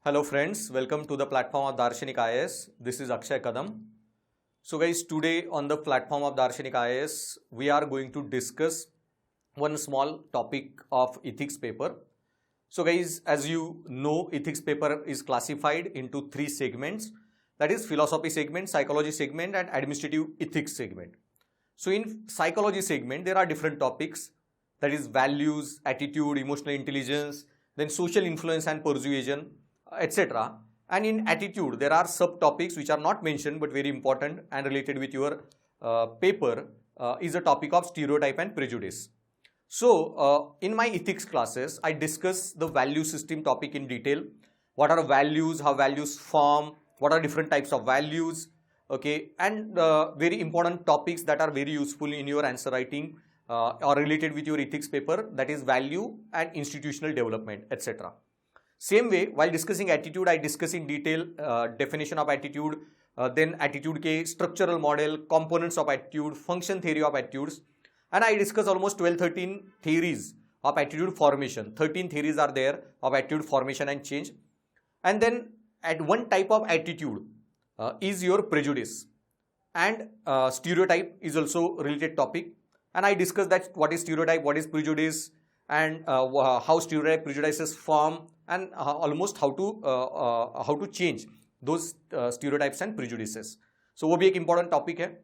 Hello friends, welcome to the platform of Darshanik IAS. This is Akshay Kadam. So guys, today on the platform of Darshanik IAS, we are going to discuss one small topic of ethics paper. So guys, as you know, ethics paper is classified into three segments. That is philosophy segment, psychology segment and administrative ethics segment. So in psychology segment, there are different topics. That is values, attitude, emotional intelligence, then social influence and persuasion, etc. And in attitude, there are subtopics which are not mentioned but very important and related with your paper is a topic of stereotype and prejudice. So in my ethics classes, I discuss the value system topic in detail. What are values, how values form, what are different types of values, okay, and very important topics that are very useful in your answer writing or related with your ethics paper, that is value and institutional development, etc. Same way, while discussing attitude, I discuss in detail definition of attitude, then attitude ke structural model, components of attitude, function theory of attitudes, and I discuss almost 12-13 theories of attitude formation. 13 theories are there of attitude formation and change. And then at one type of attitude is your prejudice, and stereotype is also related topic. And I discuss that what is stereotype, what is prejudice, and how stereotype prejudices form, and almost how to change those stereotypes and prejudices. So वो भी एक important topic है.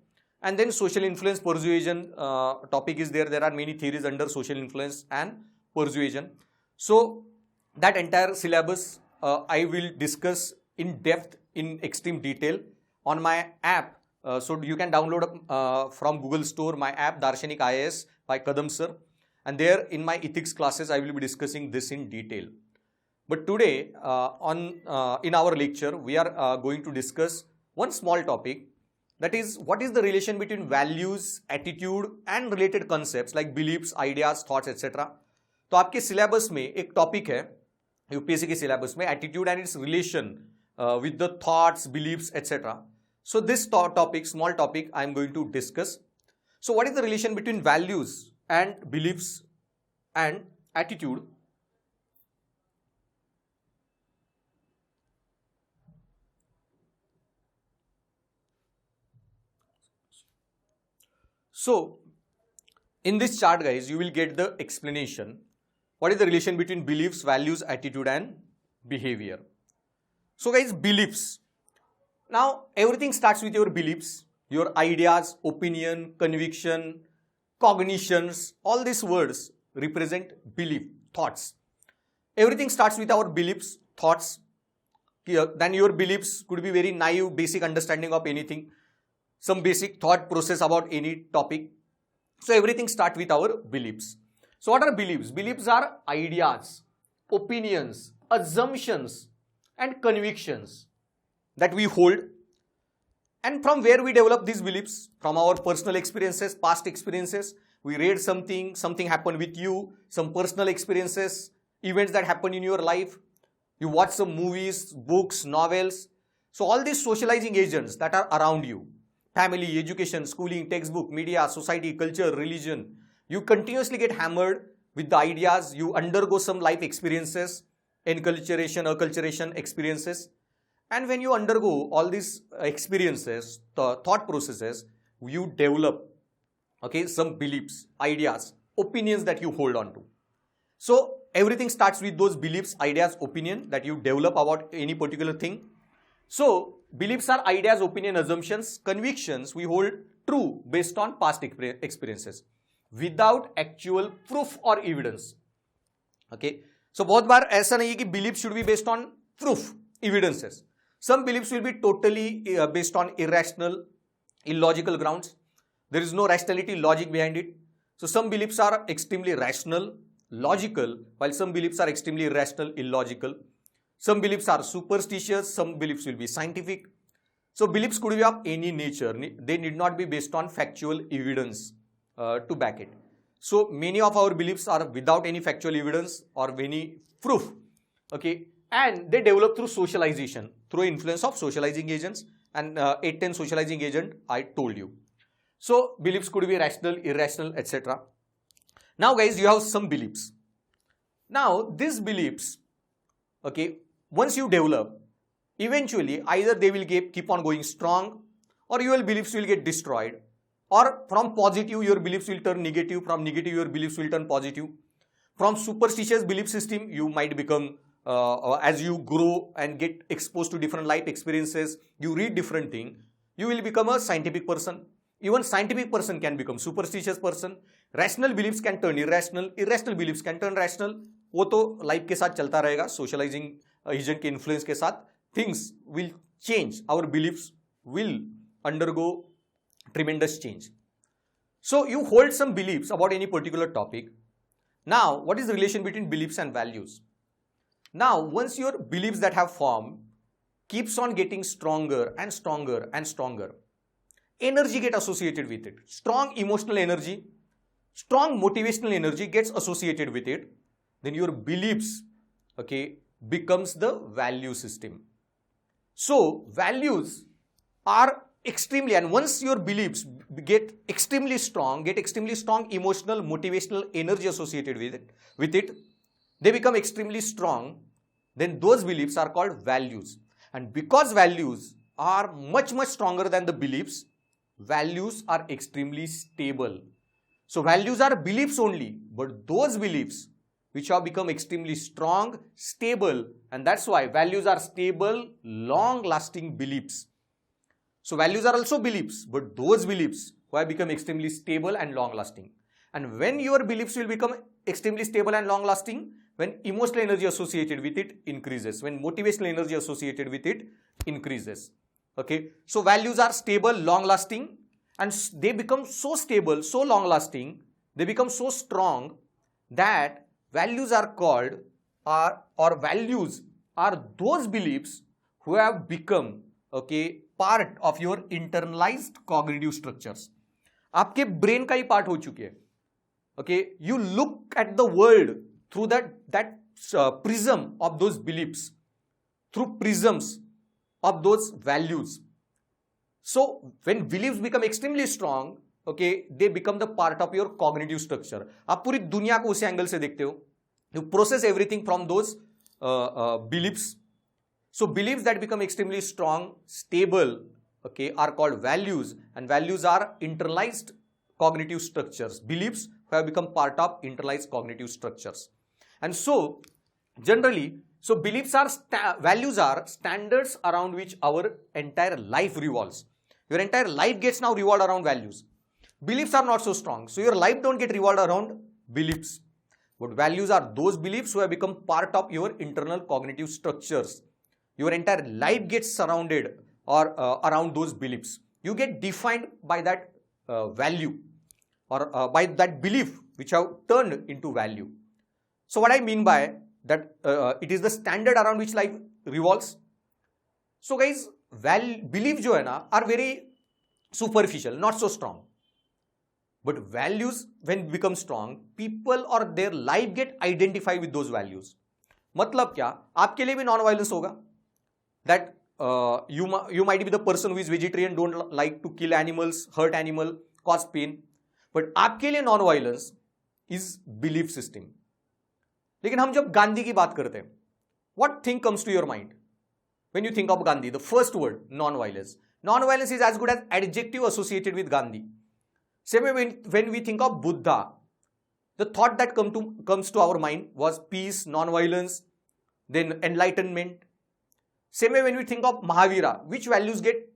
And then social influence persuasion topic is there. There are many theories under social influence and persuasion. So that entire syllabus I will discuss in depth, in extreme detail on my app. So you can download from Google Store my app Darshanik IAS by Kadam sir. And there in my ethics classes I will be discussing this in detail. But today in our lecture we are going to discuss one small topic, that is what is the relation between values, attitude and related concepts like beliefs, ideas, thoughts, etc. तो आपके syllabus में एक topic है UPSC के syllabus में attitude and its relation with the thoughts, beliefs, etc. So this topic, small topic, I am going to discuss. So what is the relation between values and beliefs and attitude? So in this chart guys, you will get the explanation. What is the relation between beliefs, values, attitude and behavior? So guys, beliefs. Now everything starts with your beliefs, your ideas, opinion, conviction, cognitions, all these words represent belief, thoughts. Everything starts with our beliefs, thoughts. Then your beliefs could be very naive, basic understanding of anything, some basic thought process about any topic. So everything starts with our beliefs. So what are beliefs? Beliefs are ideas, opinions, assumptions and convictions that we hold. And from where we develop these beliefs? From our personal experiences, past experiences. We read something happened with you, some personal experiences, events that happen in your life. You watch some movies, books, novels. So all these socializing agents that are around you, family, education, schooling, textbook, media, society, culture, religion, you continuously get hammered with the ideas. You undergo some life experiences, enculturation, acculturation experiences. And when you undergo all these experiences, the thought processes, you develop, okay, some beliefs, ideas, opinions that you hold on to. So everything starts with those beliefs, ideas, opinion that you develop about any particular thing. So beliefs are ideas, opinion, assumptions, convictions we hold true based on past experiences without actual proof or evidence. Okay. So बहुत बार ऐसा नहीं है कि beliefs should be based on proof, evidences. Some beliefs will be totally based on irrational, illogical grounds. There is no rationality, logic behind it. So some beliefs are extremely rational, logical, while some beliefs are extremely irrational, illogical. Some beliefs are superstitious, some beliefs will be scientific. So beliefs could be of any nature. They need not be based on factual evidence to back it. So many of our beliefs are without any factual evidence or any proof. Okay. And they develop through socialization, through influence of socializing agents, and 8-10 socializing agent I told you. So beliefs could be rational, irrational, etc. Now guys, you have some beliefs. Now these beliefs, okay, once you develop, eventually either they will keep on going strong, or your beliefs will get destroyed, or from positive your beliefs will turn negative, from negative your beliefs will turn positive. From superstitious belief system you might become, as you grow and get exposed to different life experiences, you read different things, you will become a scientific person. Even scientific person can become superstitious person. Rational beliefs can turn irrational, irrational beliefs can turn rational. वो तो life के साथ चलता रहेगा, socialising agent के influence के साथ things will change, our beliefs will undergo tremendous change. So you hold some beliefs about any particular topic. Now what is the relation between beliefs and values? Now once your beliefs that have formed keeps on getting stronger and stronger and stronger, energy get associated with it. Strong emotional energy, strong motivational energy gets associated with it. Then your beliefs, okay, becomes the value system. So values are extremely, and once your beliefs get extremely strong emotional, motivational energy associated with it, they become extremely strong, then those beliefs are called values. And because values are much stronger than the beliefs, values are extremely stable. So values are beliefs only, but those beliefs which have become extremely strong, stable, and that's why values are stable, long-lasting beliefs. So values are also beliefs, but those beliefs who have become extremely stable and long-lasting. And when your beliefs will become extremely stable and long-lasting, when emotional energy associated with it increases, when motivational energy associated with it increases. Okay, so values are stable, long-lasting, and they become so stable, so long-lasting, they become so strong that values are called, or values are those beliefs who have become, okay, part of your internalized cognitive structures. आपके brain का ही part हो चुके हैं. Okay, you look at the world through that prism of those beliefs, through prisms of those values. So when beliefs become extremely strong, okay, they become the part of your cognitive structure. आप पूरी दुनिया को उसी angle से देखते हो. You process everything from those beliefs. So beliefs that become extremely strong, stable, okay, are called values, and values are internalized cognitive structures. Beliefs have become part of internalized cognitive structures. And so generally, so beliefs are values are standards around which our entire life revolves. Your entire life gets now revolved around values. Beliefs are not so strong, so your life don't get revolved around beliefs. But values are those beliefs who have become part of your internal cognitive structures. Your entire life gets surrounded or around those beliefs. You get defined by that value, or by that belief which have turned into value. So what I mean by that, it is the standard around which life revolves. So guys, belief जो है ना are very superficial, not so strong. But values, when become strong, people or their life get identified with those values. मतलब क्या? आपके लिए भी non-violence होगा. That you might be the person who is vegetarian, don't like to kill animals, hurt animal, cause pain. But आपके लिए non-violence is belief system. लेकिन हम जब गांधी की बात करते हैं, what thing comes to your mind when you think of Gandhi? The first word, non-violence. Non-violence is as good as adjective associated with Gandhi. Same way when we think of Buddha, the thought that comes to our mind was peace, non-violence, then enlightenment. Same way when we think of Mahavira, which values get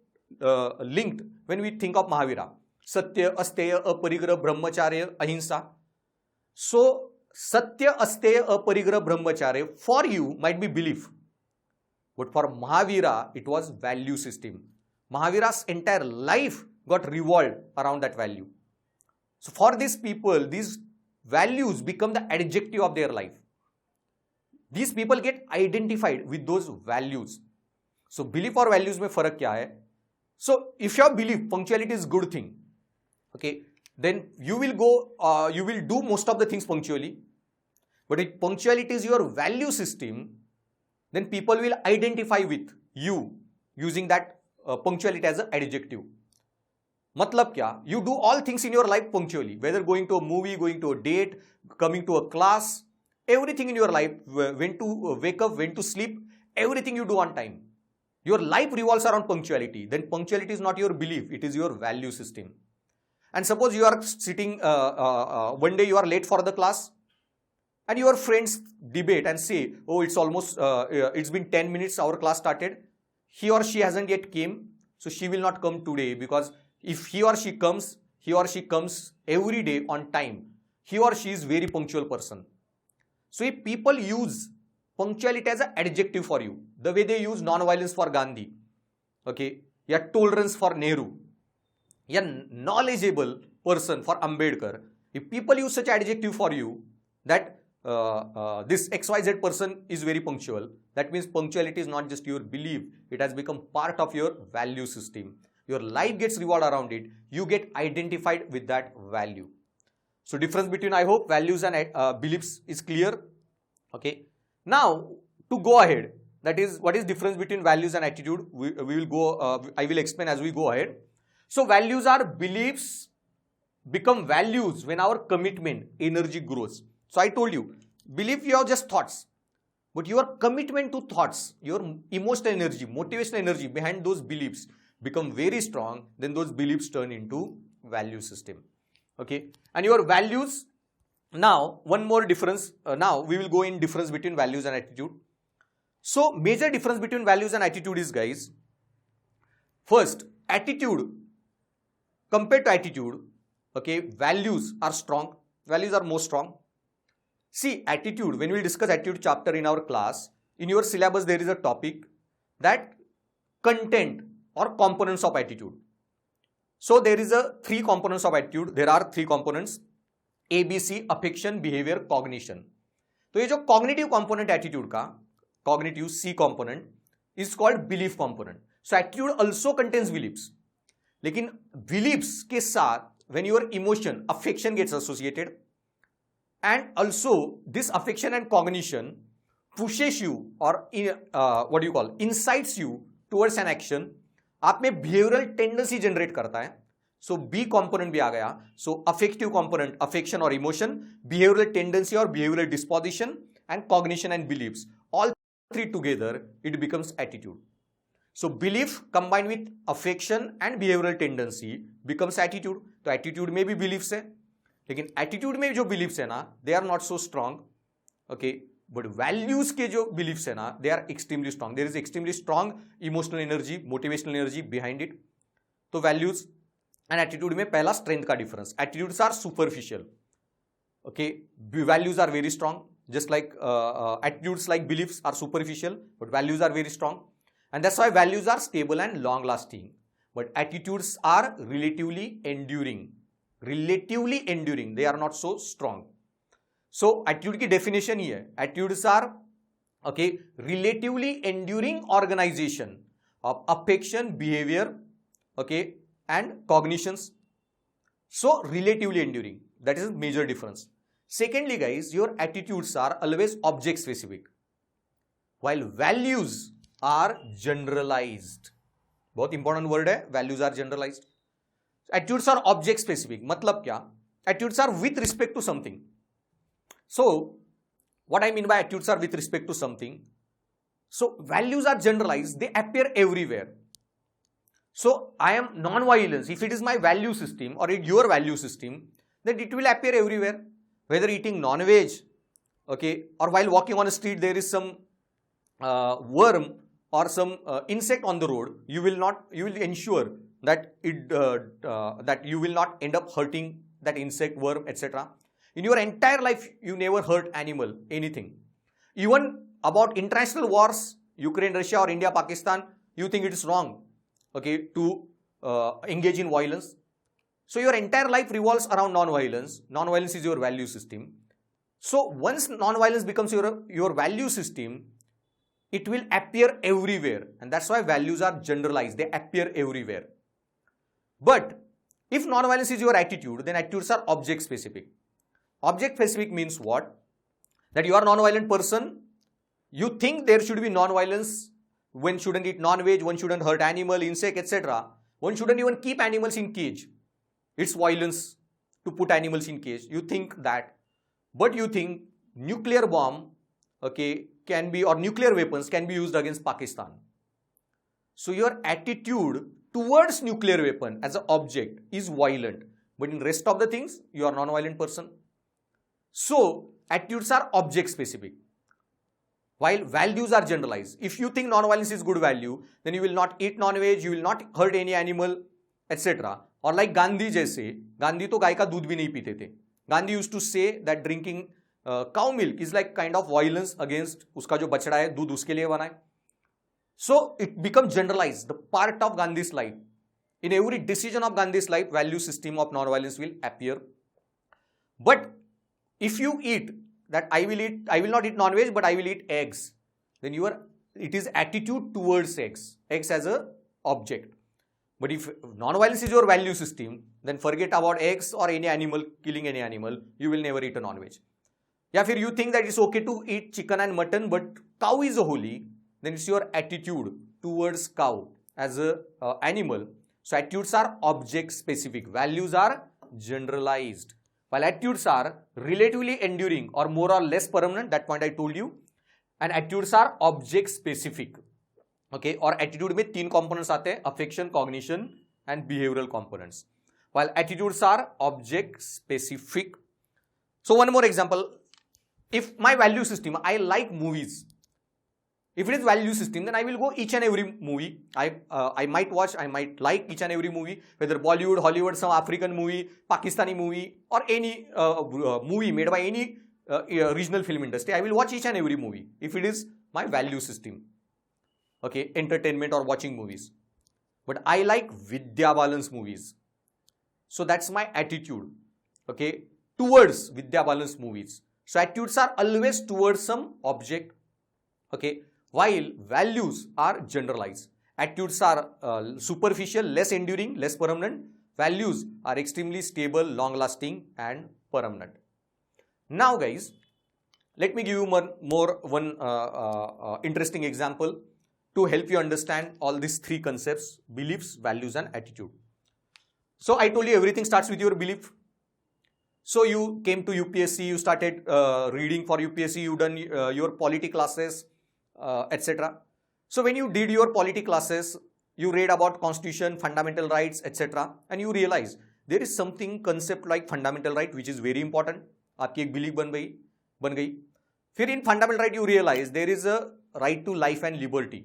linked when we think of Mahavira? Satya, Asteya, Aparigraha, Brahmacharya, Ahimsa. So Satya, Asteya, Aparigraha, Brahmacharya for you might be belief. But for Mahavira, it was value system. Mahavira's entire life got revolved around that value. So for these people, these values become the adjective of their life. These people get identified with those values. So belief और values में फर्क क्या है? So if you have belief, punctuality is good thing. Okay, then you will go, you will do most of the things punctually. But if punctuality is your value system, then people will identify with you using that punctuality as an adjective. मतलब क्या? You do all things in your life punctually, whether going to a movie, going to a date, coming to a class, everything in your life, when to wake up, when to sleep, everything you do on time. Your life revolves around punctuality. Then punctuality is not your belief, it is your value system. And suppose you are sitting, one day you are late for the class, and your friends debate and say, oh, it's almost, it's been 10 minutes, our class started. He or she hasn't yet came, so she will not come today, because if he or she comes every day on time, he or she is very punctual person. So if people use punctuality as an adjective for you, the way they use non-violence for Gandhi, okay, yeah, tolerance for Nehru, yeah, knowledgeable person for Ambedkar, if people use such adjective for you that this XYZ person is very punctual, that means punctuality is not just your belief, it has become part of your value system. Your life gets revolved around it, you get identified with that value. So difference between, I hope, values and beliefs is clear. Okay. Now to go ahead, that is, what is difference between values and attitude, we will go, I will explain as we go ahead. So values are beliefs become values when our commitment, energy grows. So I told you, belief you have just thoughts, but your commitment to thoughts, your emotional energy, motivational energy behind those beliefs become very strong, then those beliefs turn into value system. Okay. And your values, now one more difference, now we will go in difference between values and attitude. So major difference between values and attitude is, guys, first, attitude compared to attitude, okay, values are strong, values are more strong. See, attitude, when we discuss attitude chapter in our class, in your syllabus there is a topic that content or components of attitude. So there is a 3 components of attitude, there are 3 components, ABC, affection, behavior, cognition. So ये जो cognitive component attitude का, cognitive C component is called belief component. So attitude also contains beliefs. लेकिन beliefs के साथ when your emotion, affection gets associated, and also this affection and cognition pushes you or incites you towards an action, आप में behavioral tendency generate करता है. So B component भी आ गया. So affective component, affection or emotion, behavioral tendency or behavioral disposition, and cognition and beliefs. All 3 together, it becomes attitude. So belief combined with affection and behavioral tendency becomes attitude. तो attitude में भी beliefs है, लेकिन attitude में जो beliefs है ना, they are not so strong, okay, but values के जो beliefs है ना, they are extremely strong. There is extremely strong emotional energy, motivational energy behind it. तो values and attitude में पहला strength का difference. Attitudes are superficial, okay, values are very strong, just like attitudes like beliefs are superficial, but values are very strong, and that's why values are stable and long lasting, but attitudes are relatively enduring, they are not so strong. So attitude की definition ही है, attitudes are, okay, relatively enduring organization of affection, behavior, okay, and cognitions. So relatively enduring, that is a major difference. Secondly, guys, your attitudes are always object specific, while values are generalized. बहुत important word है, values are generalized. Attitudes are object specific. मतलब क्या? Attitudes are with respect to something. So what I mean by attitudes are with respect to something. So values are generalized, they appear everywhere. So I am non-violence. If it is my value system or your value system, then it will appear everywhere. Whether eating non-veg, okay, or while walking on a street there is some worm or some insect on the road, you will ensure that that you will not end up hurting that insect, worm, etc. In your entire life, you never hurt animal, anything. Even about international wars, Ukraine, Russia, or India, Pakistan, you think it is wrong, okay, to engage in violence. So your entire life revolves around non-violence. Non-violence is your value system. So once non-violence becomes your value system, it will appear everywhere, and that's why values are generalized, they appear everywhere. But if non-violence is your attitude, then attitudes are object specific. Object specific means what? That you are a non-violent person, you think there should be non-violence, one shouldn't eat non-veg, one shouldn't hurt animal, insect, etc. One shouldn't even keep animals in cage. It's violence to put animals in cage. You think that. But you think nuclear bomb, okay, can be, or nuclear weapons can be used against Pakistan. So your attitude towards nuclear weapon as an object is violent, but in rest of the things, you are non-violent person. So attitudes are object specific, while values are generalized. If you think non-violence is good value, then you will not eat non-veg, you will not hurt any animal, etc. Or like Gandhi जैसे, Gandhi तो गाय का दूध भी नहीं पीते थे. Gandhi used to say that drinking cow milk is like kind of violence against उसका जो बछड़ा है दूध उसके लिए बना है. So it becomes generalized, the part of Gandhi's life. In every decision of Gandhi's life, value system of non-violence will appear. But if you eat that I will not eat non-veg, but I will eat eggs, then it is attitude towards eggs as a object. But if non-violence is your value system, then forget about eggs or any animal, killing any animal, you will never eat a non-veg. या फिर you think that it's okay to eat chicken and mutton, but cow is holy, then it's your attitude towards cow as a animal. So attitudes are object specific, values are generalized, while attitudes are relatively enduring or more or less permanent. That point I told you. And attitudes are object specific. Okay, और attitude में 3 components आते हैं, affection, cognition and behavioral components, while attitudes are object specific. So one more example, if my value system, I like movies. If it is value system, then I will go each and every movie. I might watch, I might like each and every movie, whether Bollywood, Hollywood, some African movie, Pakistani movie, or any movie made by any regional film industry. I will watch each and every movie if it is my value system. Okay, entertainment or watching movies. But I like Vidya Balan's movies. So that's my attitude, okay, towards Vidya Balan's movies. So attitudes are always towards some object, okay, while values are generalized. Attitudes are superficial, less enduring, less permanent. Values are extremely stable, long-lasting and permanent. Now guys, let me give you one interesting example to help you understand all these 3 concepts: beliefs, values and attitude. So I told you everything starts with your belief. So you came to UPSC, you started reading for UPSC, you done your polity classes, etc. So when you did your polity classes, you read about constitution, fundamental rights, etc. and you realize there is something concept like fundamental right which is very important. आपकी एक belief बन गई. फिर in fundamental right you realize there is a right to life and liberty.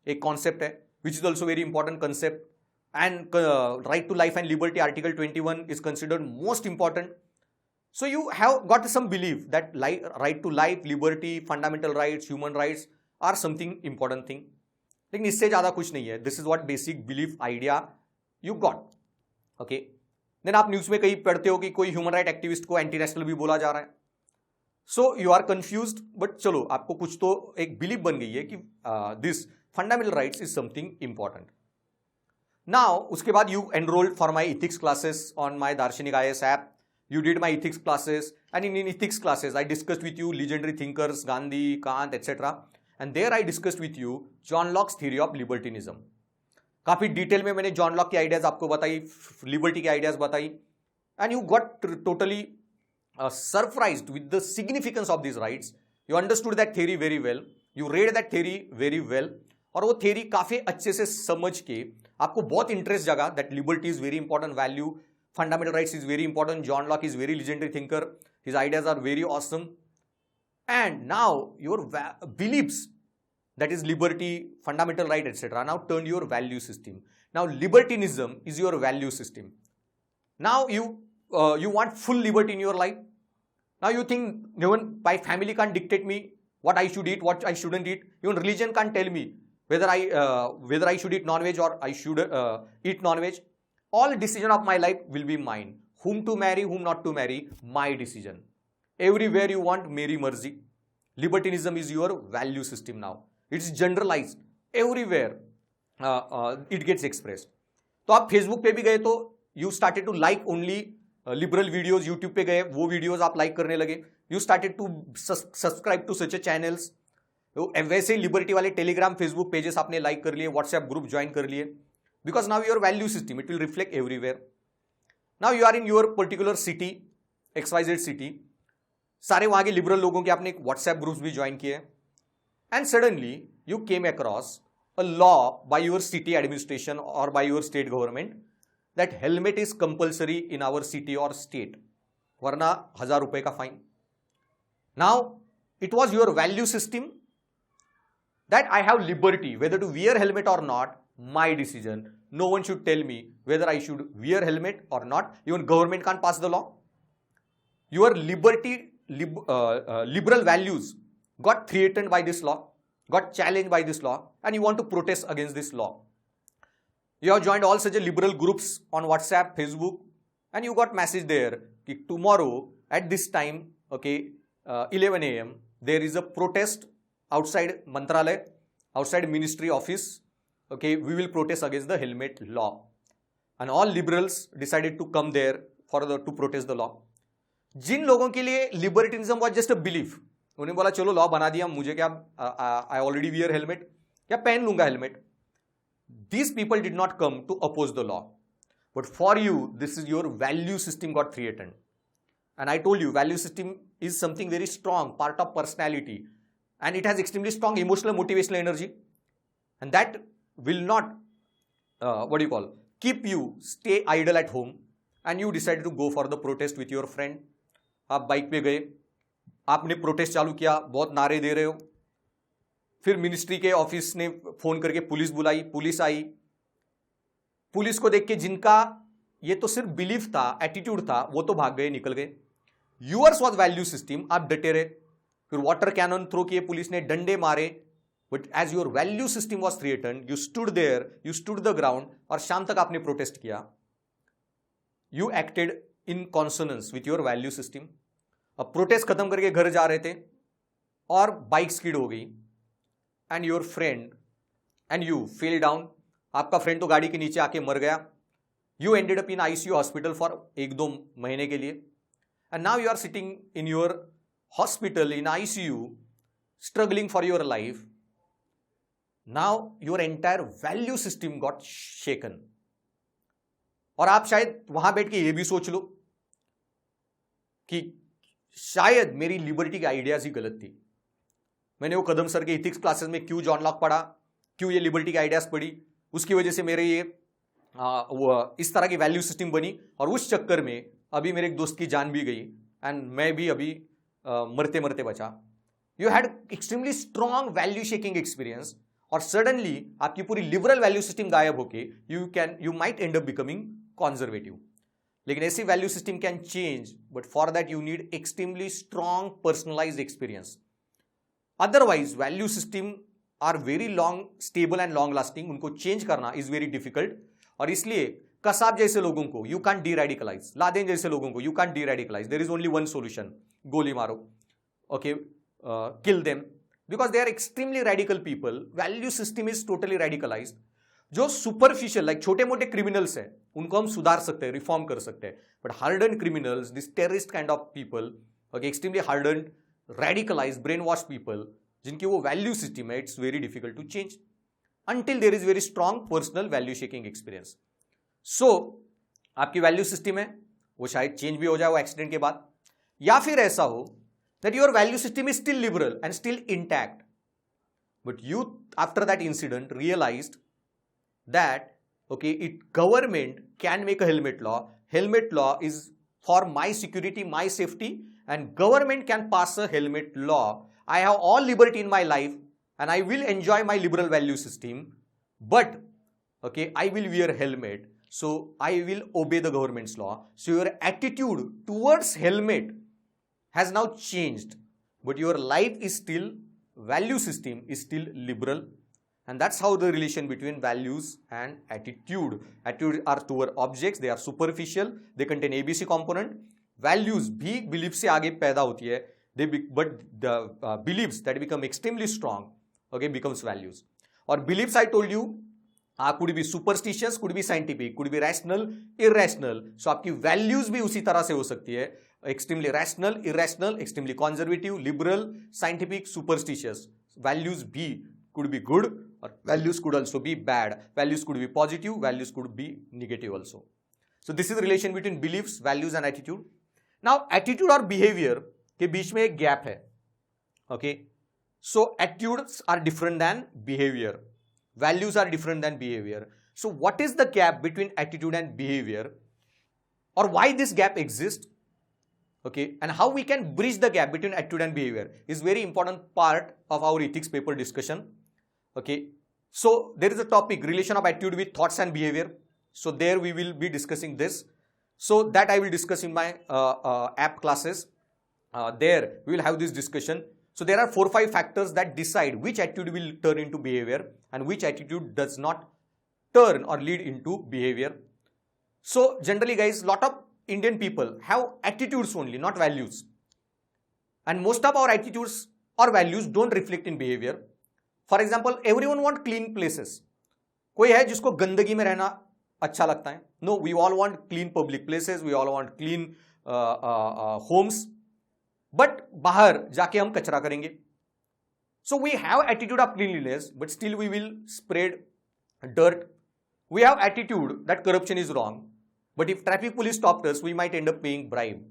एक concept है which is also very important concept, and right to life and liberty, article 21 is considered most important. So you have got some belief that right to life, liberty, fundamental rights, human rights are something important thing. लेकिन इससे ज़्यादा कुछ नहीं है. This is what basic belief idea you got. Okay. Then आप news में कहीं पढ़ते हो कि कोई ह्यूमन राइट एक्टिविस्ट को एंटी नेशनल भी बोला जा रहा है. So you are confused, but चलो आपको कुछ तो एक बिलीफ बन गई है कि this fundamental rights is something important. Now उसके बाद you enrolled for my ethics classes on my दार्शनिक IAS app. You did my ethics classes, and in ethics classes I discussed with you legendary thinkers Gandhi, Kant, etc. And there I discussed with you John Locke's theory of libertinism. काफी detail में मैंने John Locke के ideas आपको बताई, liberty के ideas बताई, and you got totally surprised with the significance of this rights. You understood that theory very well, you read that theory very well, और वो थ्योरी काफी अच्छे से समझ के आपको बहुत इंटरेस्ट जगा that liberty is very important value, fundamental rights is very important, John Locke is very legendary thinker, his ideas are very awesome, and now your beliefs, that is liberty, fundamental right, etc. now turn your value system. Now libertinism is your value system. Now you want full liberty in your life. Now you think even my family can't dictate me what I should eat, what I shouldn't eat. Even religion can't tell me whether I should eat non-veg or I should eat non-veg. All decision of my life will be mine. Whom to marry, whom not to marry, my decision. Everywhere you want, मेरी मर्जी. Libertinism is your value system now. It's generalized. Everywhere it gets expressed. तो आप Facebook पे भी गए तो you started to like only liberal videos. YouTube पे गए वो videos आप like करने लगे. You started to subscribe to such a channels. वैसे लिबर्टी वाले टेलीग्राम फेसबुक पेजेस आपने लाइक कर लिए, व्हाट्सएप ग्रुप ज्वाइन कर लिए. Because now your value system, it will reflect everywhere. Now you are in your particular city, XYZ city. सारे वहाँ के लिबरल लोगों के आपने व्हाट्सएप ग्रुप्स भी ज्वाइन किए. and suddenly you came across a law by your city administration or by your state government that helmet is compulsory in our city or state, वरना 1000 रुपए का fine. Now it was your value system that I have liberty whether to wear helmet or not, my decision. No one should tell me whether I should wear helmet or not. Even government can't pass the law. Your liberal values got threatened by this law, got challenged by this law, and you want to protest against this law. You have joined all such liberal groups on WhatsApp, Facebook, and you got message there that tomorrow at this time, okay, 11 a.m. there is a protest outside Mantralaya, outside Ministry office. Okay, we will protest against the helmet law, and all liberals decided to come there to protest the law. जिन लोगों के लिए libertinism was just a belief, उन्हें बोला चलो law बना दिया, मुझे क्या, आई ऑलरेडी वियर हेलमेट, क्या पहन लूंगा helmet. These people did not come to oppose the law, but for you, this is your value system got threatened. And I told you, value system is something very strong, part of personality, and it has extremely strong emotional, motivational energy, and that will not, keep you stay idle at home, and you decided to go for the protest with your friend. आप bike पे गए, आपने protest चालू किया, बहुत नारे दे रहे हो. फिर मिनिस्ट्री के ऑफिस ने फोन करके पुलिस बुलाई, पुलिस आई. पुलिस को देख के जिनका ये तो सिर्फ बिलीफ था, एटीट्यूड था, वो तो भाग गए, निकल गए. यूअर्स वाज वैल्यू सिस्टम, आप डटे रहे. फिर वाटर कैनन थ्रो किए, पुलिस ने डंडे मारे, but as your value system was threatened, you stood there, you stood the ground, और शाम तक आपने प्रोटेस्ट किया. You acted in consonance with your value system. अब प्रोटेस्ट खत्म करके घर जा रहे थे और बाइक स्किड हो गई, and your friend and you fell down. आपका फ्रेंड तो गाड़ी के नीचे आके मर गया. You ended up in ICU hospital for 1-2 महीने के लिए, and now you are sitting in your hospital in ICU struggling for your life. Now your entire value system got shaken. और आप शायद वहां बैठ के ये भी सोच लो कि शायद मेरी लिबर्टी की आइडियाज ही गलत थी. मैंने वो कदम सर के इथिक्स क्लासेस में क्यों जॉन लॉक पढ़ा, क्यों ये लिबर्टी की आइडियाज पढ़ी, उसकी वजह से मेरे ये इस तरह की वैल्यू सिस्टम बनी, और उस चक्कर में अभी मेरे एक दोस्त की जान भी गई, एंड मैं भी अभी मरते मरते बचा. You had extremely strong value shaking experience, और सडनली आपकी पूरी लिबरल वैल्यू सिस्टम गायब होके you might end up becoming conservative. लेकिन ऐसी value system can change, but for that you need extremely strong personalized experience. Otherwise value system are very long stable and long lasting, उनको change करना is very difficult. और इसलिए कसाब जैसे लोगों को you can deradicalize, Laden जैसे लोगों को you can deradicalize. There is only one solution, गोली मारो, okay, kill them, because they are extremely radical people. Value system is totally radicalized. जो सुपरफिशियल लाइक छोटे मोटे क्रिमिनल्स हैं उनको हम सुधार सकते हैं, रिफॉर्म कर सकते हैं, but harden criminals, this terrorist kind of people, okay, extremely harden, radicalise, brain wash people, जिनकी वो वैल्यू सिस्टम है, it's very difficult to change until there is very strong personal value shaking experience. So आपकी value system है वो शायद change भी हो जाए वो एक्सीडेंट के बाद, या फिर ऐसा हो that your value system is still liberal and still intact, but you after that incident realized that okay, government can make a helmet law. Helmet law is for my security, my safety, and government can pass a helmet law. I have all liberty in my life and I will enjoy my liberal value system, but okay, I will wear helmet, so I will obey the government's law. So your attitude towards helmet has now changed, but your life is still, value system is still liberal, and that's how the relation between values and attitude. Attitude are toward objects, they are superficial, they contain ABC component. Values भी belief से आगे पैदा होती है, but the beliefs that become extremely strong, okay, becomes values. Or beliefs, I told you, could be superstitious, could be scientific, could be rational, irrational. So आपकी values भी उसी तरह से हो सकती है, extremely rational, irrational, extremely conservative, liberal, scientific, superstitious. Values B could be good, or values could also be bad. Values could be positive, values could be negative also. So this is the relation between beliefs, values and attitude. Now attitude और behavior के बीच में एक gap है, okay? So attitudes are different than behavior. Values are different than behavior. So what is the gap between attitude and behavior, or why this gap exists? Okay, and how we can bridge the gap between attitude and behavior is very important part of our ethics paper discussion. Okay, so there is a topic, relation of attitude with thoughts and behavior. So there we will be discussing this. So that I will discuss in my app classes. There we will have this discussion. So there are 4 or 5 factors that decide which attitude will turn into behavior and which attitude does not turn or lead into behavior. So generally guys, lot of Indian people have attitudes only, not values. And most of our attitudes or values don't reflect in behavior. For example, everyone want clean places. कोई है जिसको गंदगी में रहना अच्छा लगता है? No, we all want clean public places, we all want clean homes. But बाहर जाके हम कचरा करेंगे. So we have attitude of cleanliness, but still we will spread dirt. We have attitude that corruption is wrong, but if traffic police stopped us, we might end up paying bribe.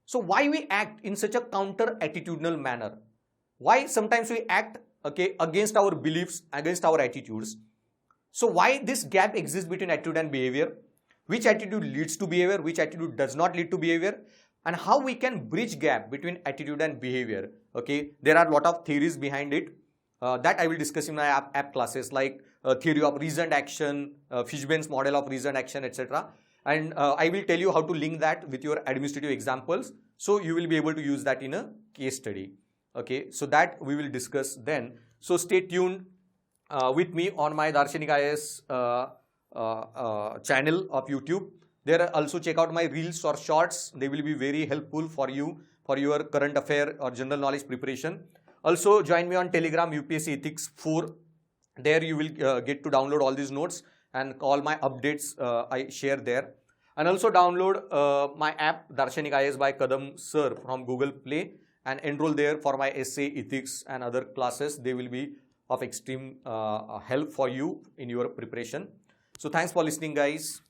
So why we act in such a counter-attitudinal manner? Why sometimes we act against our beliefs, against our attitudes? So why this gap exists between attitude and behavior? Which attitude leads to behavior? Which attitude does not lead to behavior? And how we can bridge gap between attitude and behavior? Okay, there are a lot of theories behind it that I will discuss in my app classes, like theory of reasoned action, Fishbane's model of reasoned action, etc. And I will tell you how to link that with your administrative examples, so you will be able to use that in a case study. Okay, so that we will discuss then. So stay tuned with me on my Darshanik IAS channel of YouTube. There also check out my reels or shorts. They will be very helpful for you for your current affair or general knowledge preparation. Also join me on Telegram, UPSC Ethics 4. There you will get to download all these notes and all my updates I share there. And also download my app Darshanik IAS by Kadam Sir from Google Play and enroll there for my essay, ethics and other classes. They will be of extreme help for you in your preparation. So thanks for listening guys.